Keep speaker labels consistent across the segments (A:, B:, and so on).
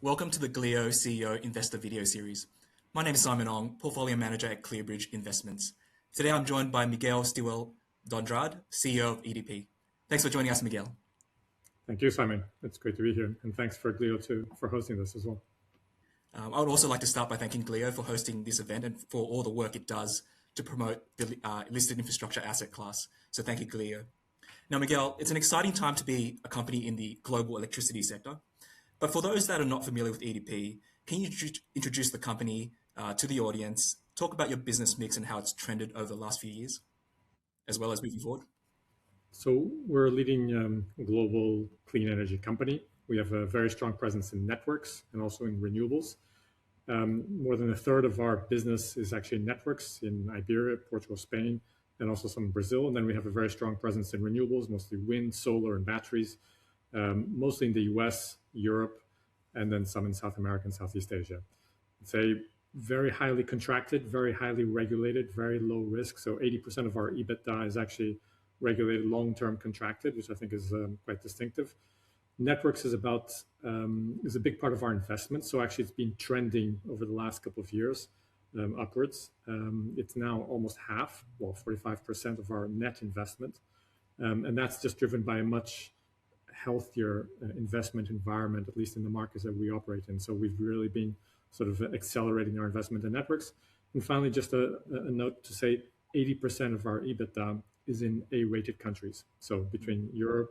A: Welcome to the GLIO CEO Investor Video Series. My name is Simon Ong, Portfolio Manager at ClearBridge Investments. Today I'm joined by Miguel Stilwell Dondrad, CEO of EDP. Thanks for joining us, Miguel.
B: Thank you, Simon. It's great to be here, and thanks for GLIO for hosting this as well.
A: I would also like to start by thanking GLIO for hosting this event and for all the work it does to promote the listed infrastructure asset class. So thank you, GLIO. Now, Miguel, it's an exciting time to be a company in the global electricity sector. But for those that are not familiar with EDP, can you introduce the company to the audience, talk about your business mix and how it's trended over the last few years, as well as moving forward?
B: So we're a leading global clean energy company. We have a very strong presence in networks and also in renewables. More than a third of our business is actually in networks in Iberia, Portugal, Spain, and also some in Brazil. And then we have a very strong presence in renewables, mostly wind, solar, and batteries, mostly in the US, Europe, and then some in South America and Southeast Asia. It's a very highly contracted, very highly regulated, very low risk. So 80% of our EBITDA is actually regulated, long-term contracted, which I think is quite distinctive. Networks is a big part of our investment. So actually it's been trending over the last couple of years upwards. It's now almost half, 45% of our net investment. And that's just driven by a much healthier investment environment, at least in the markets that we operate in. So we've really been sort of accelerating our investment in networks. And finally, just a note to say 80% of our EBITDA is in A-rated countries. So between Europe,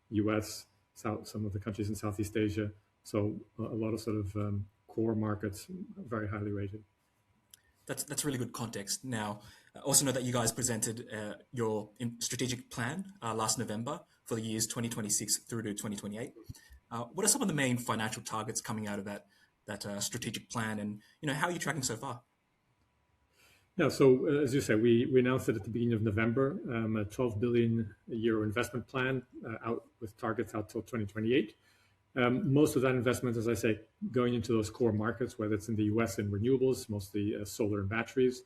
B: US, some of the countries in Southeast Asia. So a lot of sort of core markets, very highly rated.
A: That's really good context. Now, I also know that you guys presented your strategic plan last November for the years 2026 through to 2028. What are some of the main financial targets coming out of that strategic plan, and how are you tracking so far?
B: Yeah, so as you say, we announced it at the beginning of November, a 12 billion euro investment plan out with targets out till 2028. Most of that investment, as I say, going into those core markets, whether it's in the US in renewables, mostly solar and batteries,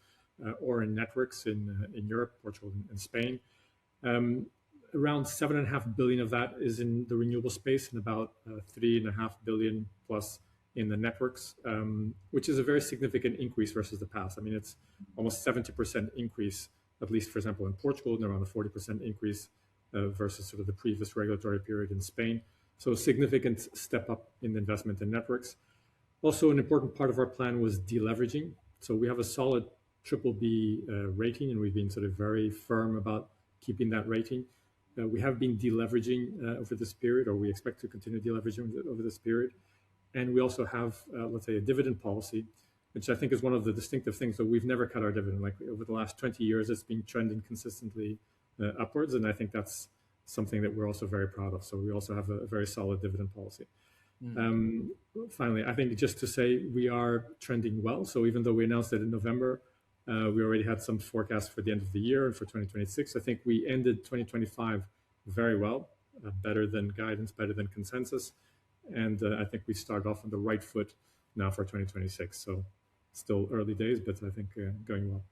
B: or in networks in Europe, Portugal, and Spain. Around 7.5 billion of that is in the renewable space, and about 3.5 billion plus in the networks, which is a very significant increase versus the past. I mean, it's almost 70% increase, at least, for example, in Portugal, and around a 40% increase versus sort of the previous regulatory period in Spain. So a significant step up in the investment in networks. Also, an important part of our plan was deleveraging. So we have a solid BBB rating, and we've been sort of very firm about keeping that rating. We have been deleveraging over this period, or we expect to continue deleveraging over this period. And we also have, let's say, a dividend policy, which I think is one of the distinctive things that we've never cut our dividend. Like over the last 20 years, it's been trending consistently upwards. And I think that's something that we're also very proud of. So we also have a very solid dividend policy. Finally, I think just to say we are trending well. So even though we announced it in November, we already had some forecasts for the end of the year and for 2026. I think we ended 2025 very well, better than guidance, better than consensus. And I think we start off on the right foot now for 2026. So still early days, but I think going well.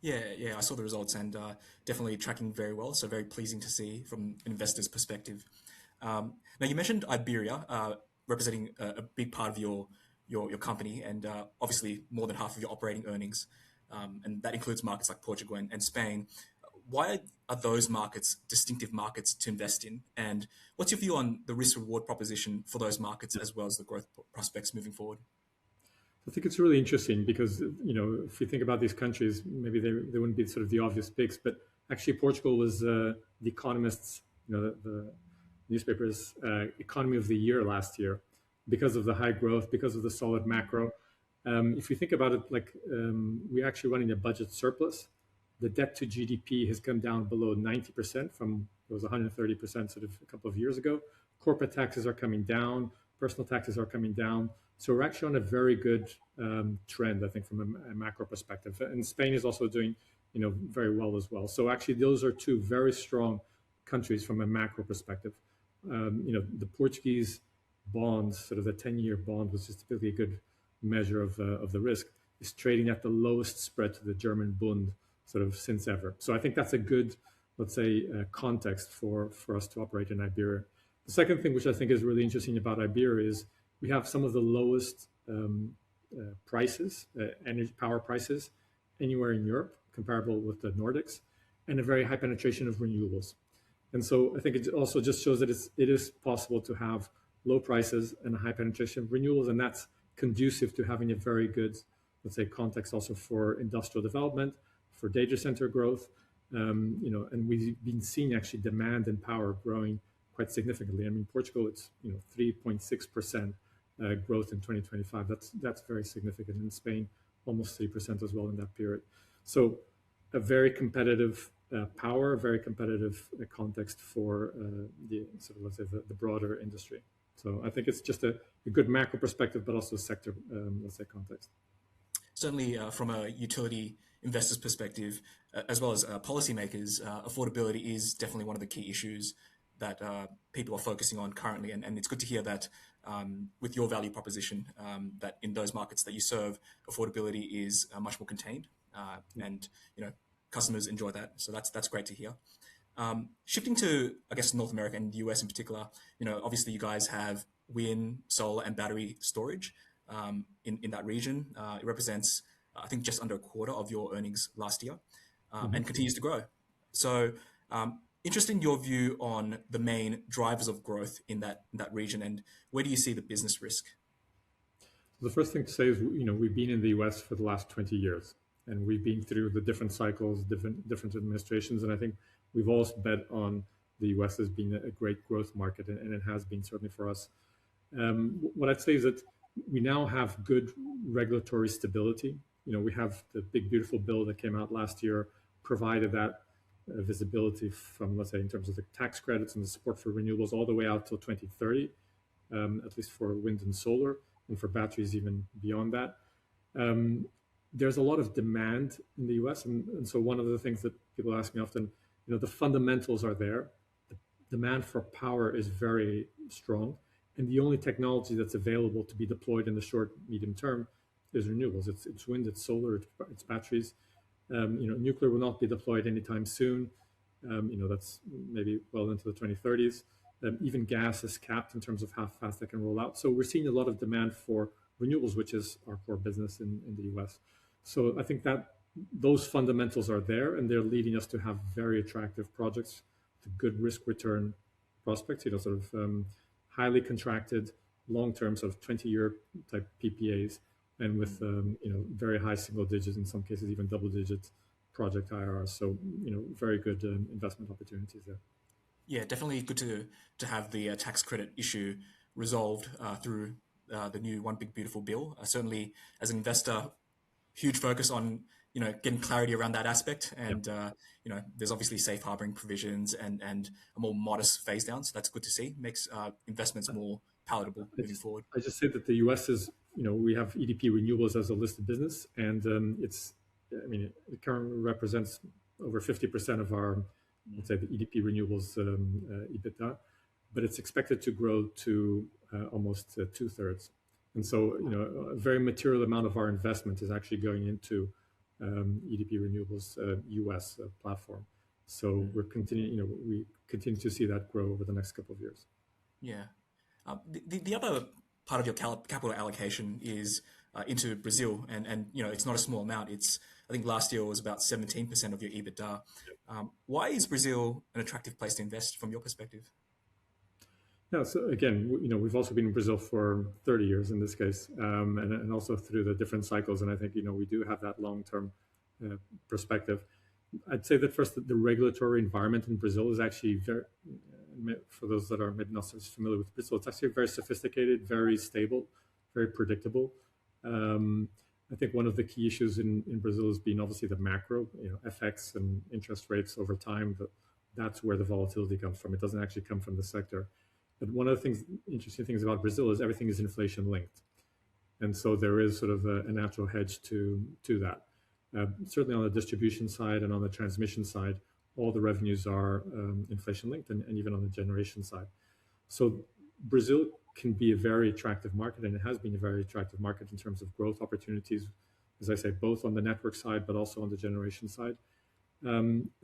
A: Yeah, I saw the results and definitely tracking very well. So very pleasing to see from an investor's perspective. Now, you mentioned Iberia representing a big part of your company, and obviously more than half of your operating earnings. And that includes markets like Portugal and Spain. Why are those markets distinctive markets to invest in? And what's your view on the risk-reward proposition for those markets as well as the growth prospects moving forward?
B: I think it's really interesting because, if you think about these countries, maybe they wouldn't be sort of the obvious picks, but actually Portugal was The Economist's, the newspaper's economy of the year last year because of the high growth, because of the solid macro. If you think about it, we're actually running a budget surplus. The debt to GDP has come down below 90% from, it was 130% sort of a couple of years ago. Corporate taxes are coming down, personal taxes are coming down. So we're actually on a very good trend, I think, from a macro perspective. And Spain is also doing, very well as well. So actually, those are two very strong countries from a macro perspective. The Portuguese bonds, sort of the 10-year bond, which is typically a good measure of the risk, is trading at the lowest spread to the German Bund sort of since ever. So I think that's a good, let's say, context for us to operate in Iberia. The second thing which I think is really interesting about Iberia is we have some of the lowest prices, energy power prices, anywhere in Europe, comparable with the Nordics, and a very high penetration of renewables. And so I think it also just shows that it is possible to have low prices and a high penetration of renewables, and that's conducive to having a very good, let's say, context also for industrial development, for data center growth, and we've been seeing actually demand and power growing quite significantly. I mean, Portugal, it's 3.6% growth in 2025. That's very significant. In Spain, almost 3% as well in that period. So a very competitive power, very competitive context for the sort of, let's say, the broader industry. So I think it's just a good macro perspective, but also a sector, let's say, context.
A: Certainly, from a utility investor's perspective, as well as policymakers, affordability is definitely one of the key issues that people are focusing on currently. And it's good to hear that with your value proposition, that in those markets that you serve, affordability is much more contained, and customers enjoy that. So that's great to hear. Shifting to, I guess, North America and the US in particular, obviously you guys have wind, solar, and battery storage in that region. It represents, I think, just under a quarter of your earnings last year, and continues to grow. So interested in your view on the main drivers of growth in that region, and where do you see the business risk?
B: The first thing to say is, we've been in the US for the last 20 years, and we've been through the different cycles, different administrations, and I think we've always bet on the US as being a great growth market, and it has been certainly for us. What I'd say is that we now have good regulatory stability. We have the big, beautiful bill that came out last year, provided that visibility from, let's say, in terms of the tax credits and the support for renewables all the way out till 2030, at least for wind and solar, and for batteries even beyond that. There's a lot of demand in the US. And so one of the things that people ask me often, the fundamentals are there. The demand for power is very strong. And the only technology that's available to be deployed in the short, medium term is renewables. It's wind, it's solar, it's batteries. Nuclear will not be deployed anytime soon. That's maybe well into the 2030s. Even gas is capped in terms of how fast that can roll out. So we're seeing a lot of demand for renewables, which is our core business in the US. So I think that those fundamentals are there, and they're leading us to have very attractive projects, to good risk return prospects, sort of highly contracted, long-term, sort of 20-year type PPAs, and with very high single digits, in some cases even double-digit project IRRs. So very good investment opportunities there.
A: Yeah, definitely good to have the tax credit issue resolved through the new One Big Beautiful Bill. Certainly, as an investor, huge focus on getting clarity around that aspect, and there's obviously safe harboring provisions and a more modest phase down. So that's good to see. Makes investments more palatable moving forward.
B: I just say that the US is, we have EDP Renewables as a listed business, and it currently represents over 50% of our, let's say, the EDP Renewables EBITDA, but it's expected to grow to almost 2/3. And so, a very material amount of our investment is actually going into EDP Renewables US platform. So we continue to see that grow over the next couple of years.
A: Yeah. The other part of your capital allocation is into Brazil, and it's not a small amount. I think last year was about 17% of your EBITDA. Why is Brazil an attractive place to invest from your perspective?
B: Yeah, so again, we've also been in Brazil for 30 years in this case, and also through the different cycles. And I think, we do have that long-term perspective. I'd say that first, the regulatory environment in Brazil is actually very, for those that are maybe not so familiar with Brazil, it's actually very sophisticated, very stable, very predictable. I think one of the key issues in Brazil has been obviously the macro, FX and interest rates over time. That's where the volatility comes from. It doesn't actually come from the sector. But one of the interesting things about Brazil is everything is inflation linked. And so there is sort of a natural hedge to that. Certainly on the distribution side and on the transmission side, all the revenues are inflation linked, and even on the generation side. So Brazil can be a very attractive market, and it has been a very attractive market in terms of growth opportunities, as I say, both on the network side, but also on the generation side.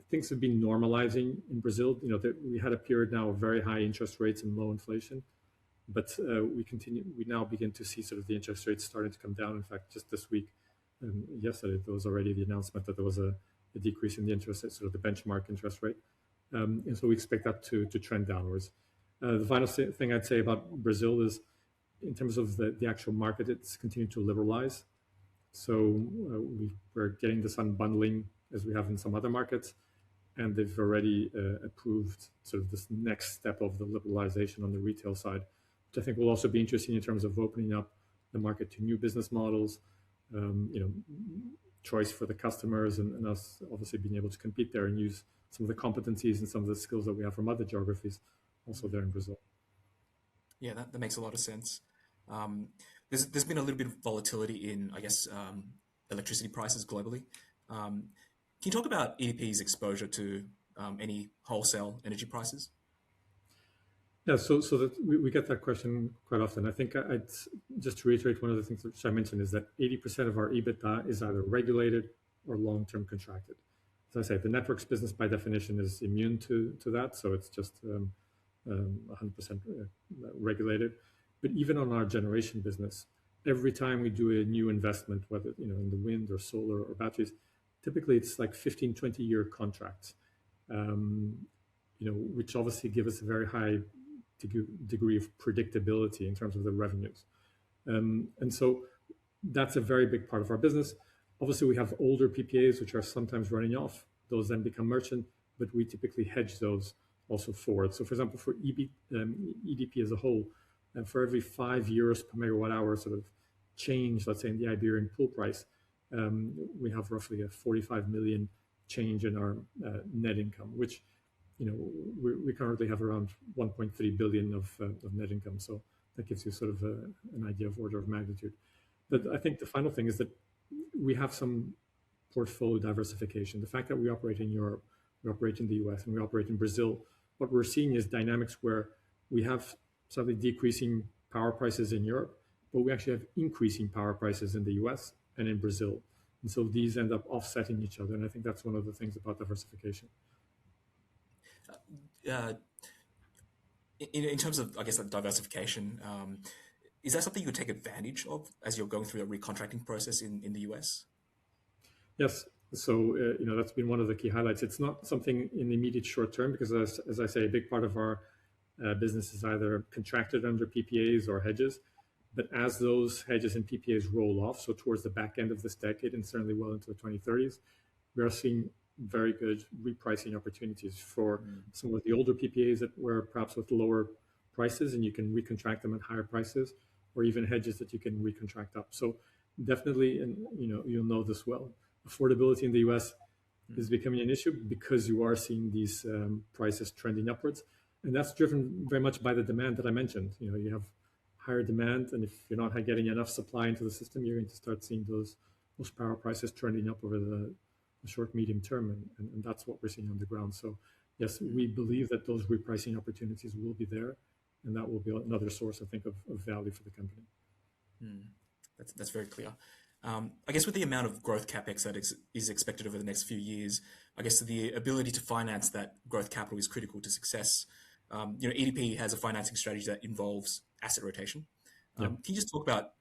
B: Things have been normalizing in Brazil. We had a period now of very high interest rates and low inflation, But we now begin to see sort of the interest rates starting to come down. In fact, just this week, yesterday, there was already the announcement that there was a decrease in the interest rate, sort of the benchmark interest rate. And so we expect that to trend downwards. The final thing I'd say about Brazil is, in terms of the actual market, it's continued to liberalize. So we're getting this unbundling as we have in some other markets, and they've already approved sort of this next step of the liberalization on the retail side, which I think will also be interesting in terms of opening up the market to new business models, choice for the customers, and us obviously being able to compete there and use some of the competencies and some of the skills that we have from other geographies also there in Brazil.
A: Yeah, that makes a lot of sense. There's been a little bit of volatility in, I guess, electricity prices globally. Can you talk about EDP's exposure to any wholesale energy prices?
B: Yeah, so that we get that question quite often. I think I'd just to reiterate, one of the things that I mentioned is that 80% of our EBITDA is either regulated or long-term contracted. As I say, the networks business by definition is immune to that, so it's just 100% regulated. But even on our generation business, every time we do a new investment, whether in the wind or solar or batteries, typically it's like 15, 20-year contracts, which obviously give us a very high degree of predictability in terms of the revenues. And so that's a very big part of our business. Obviously, we have older PPAs, which are sometimes running off. Those then become merchant, but we typically hedge those also forward. So for example, for EDP as a whole, for every €5 per megawatt hour sort of change, let's say in the Iberian pool price, we have roughly a 45 million change in our net income, which we currently have around 1.3 billion of net income. So that gives you sort of an idea of order of magnitude. But I think the final thing is that we have some portfolio diversification. The fact that we operate in Europe, we operate in the US, and we operate in Brazil, what we're seeing is dynamics where we have slightly decreasing power prices in Europe, but we actually have increasing power prices in the US and in Brazil. And so these end up offsetting each other. And I think that's one of the things about diversification.
A: In terms of, I guess, like diversification, is that something you would take advantage of as you're going through a recontracting process in the US?
B: Yes. So, that's been one of the key highlights. It's not something in the immediate short term because, as I say, a big part of our business is either contracted under PPAs or hedges. But as those hedges and PPAs roll off, so towards the back end of this decade and certainly well into the 2030s, we are seeing very good repricing opportunities for some of the older PPAs that were perhaps with lower prices and you can recontract them at higher prices, or even hedges that you can recontract up. So definitely, and you'll know this well, affordability in the US is becoming an issue because you are seeing these prices trending upwards. And that's driven very much by the demand that I mentioned. You have higher demand, and if you're not getting enough supply into the system, you're going to start seeing those power prices trending up over the short, medium term, and that's what we're seeing on the ground. So yes, we believe that those repricing opportunities will be there, and that will be another source, I think, of value for the company.
A: That's very clear. I guess with the amount of growth capex that is expected over the next few years, I guess the ability to finance that growth capital is critical to success. EDP has a financing strategy that involves asset rotation. Can you just talk about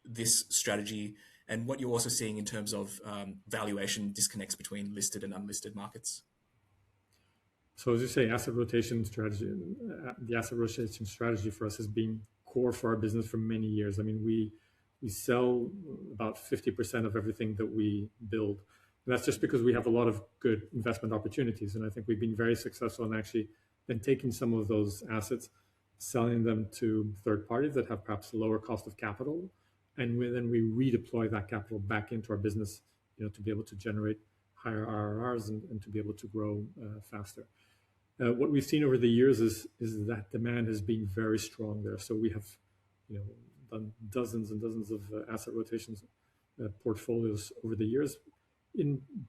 A: this strategy and what you're also seeing in terms of valuation disconnects between listed and unlisted markets?
B: So as you say, asset rotation strategy, the asset rotation strategy for us has been core for our business for many years. I mean, we sell about 50% of everything that we build. And that's just because we have a lot of good investment opportunities. And I think we've been very successful in actually then taking some of those assets, selling them to third parties that have perhaps a lower cost of capital. And then we redeploy that capital back into our business, to be able to generate higher IRRs and to be able to grow faster. What we've seen over the years is that demand has been very strong there. So we have, done dozens and dozens of asset rotations portfolios over the years,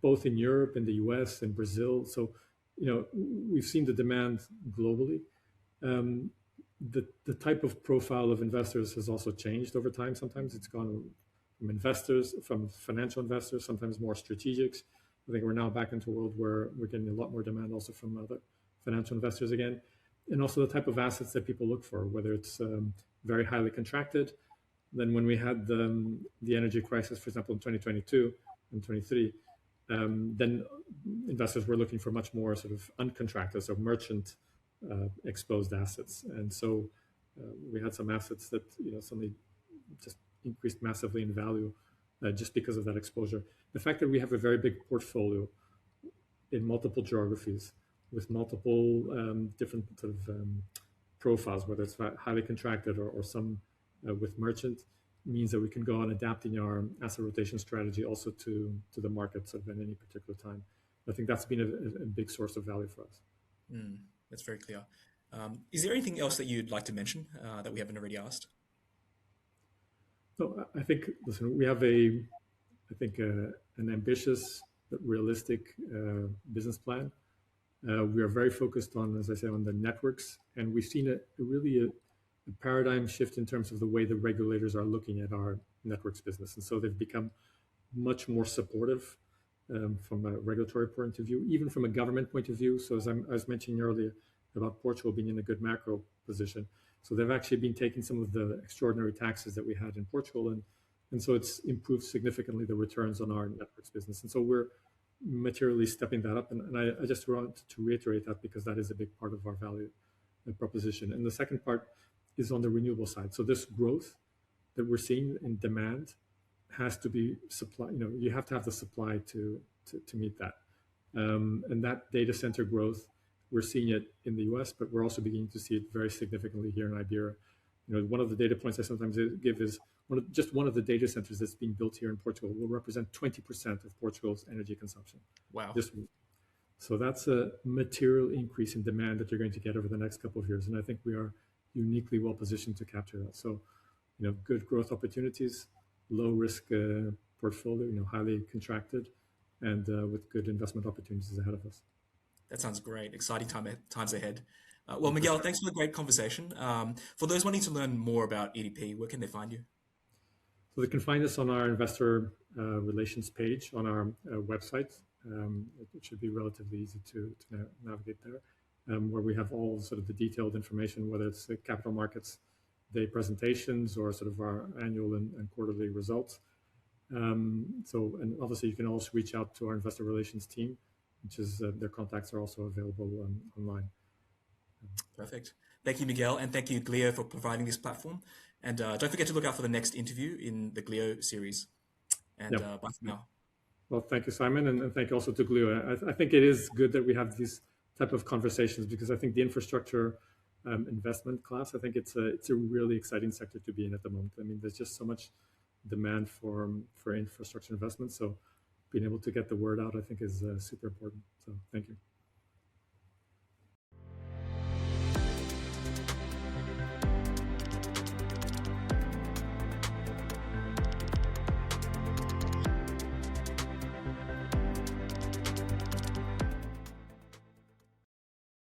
B: both in Europe, in the US, and Brazil. So, we've seen the demand globally. The type of profile of investors has also changed over time. Sometimes it's gone from financial investors, sometimes more strategics. I think we're now back into a world where we're getting a lot more demand also from other financial investors again. and also the type of assets that people look for, whether it's very highly contracted. Then when we had the energy crisis, for example, in 2022 and 23, then investors were looking for much more sort of uncontracted, so merchant exposed assets. And so we had some assets that suddenly just increased massively in value just because of that exposure. The fact that we have a very big portfolio in multiple geographies with multiple different sort of profiles, whether it's highly contracted or some with merchant, means that we can go on adapting our asset rotation strategy also to the markets at any particular time. I think that's been a big source of value for us.
A: That's very clear. Is there anything else that you'd like to mention that we haven't already asked?
B: So I think, listen, we have an ambitious but realistic business plan. We are very focused on, as I say, on the networks, and we've seen a paradigm shift in terms of the way the regulators are looking at our networks business. And so they've become much more supportive from a regulatory point of view, even from a government point of view. So as I was mentioning earlier about Portugal being in a good macro position, so they've actually been taking some of the extraordinary taxes that we had in Portugal, and so it's improved significantly the returns on our networks business. And so we're materially stepping that up. And I just want to reiterate that because that is a big part of our value proposition. And the second part is on the renewable side. So this growth that we're seeing in demand has to be supply. You have to have the supply to meet that. And that data center growth, we're seeing it in the US, but we're also beginning to see it very significantly here in Iberia. One of the data points I sometimes give is just one of the data centers that's being built here in Portugal will represent 20% of Portugal's energy consumption.
A: Wow.
B: So that's a material increase in demand that you're going to get over the next couple of years. And I think we are uniquely well positioned to capture that. So, good growth opportunities, low risk portfolio, highly contracted, and with good investment opportunities ahead of us.
A: That sounds great. Exciting times ahead. Well, Miguel, thanks for the great conversation. For those wanting to learn more about EDP, where can they find you?
B: So they can find us on our investor relations page on our website. It should be relatively easy to navigate there, where we have all sort of the detailed information, whether it's the capital markets day presentations or sort of our annual and quarterly results. And obviously you can also reach out to our investor relations team, which is their contacts are also available online.
A: Perfect. Thank you, Miguel, and thank you, GLIO, for providing this platform. And don't forget to look out for the next interview in the GLIO series. And bye for now.
B: Well, thank you, Simon, and thank you also to GLIO. I think it is good that we have these type of conversations because I think the infrastructure investment class, I think it's a really exciting sector to be in at the moment. I mean, there's just so much demand for infrastructure investment. So being able to get the word out, I think, is super important. So thank you.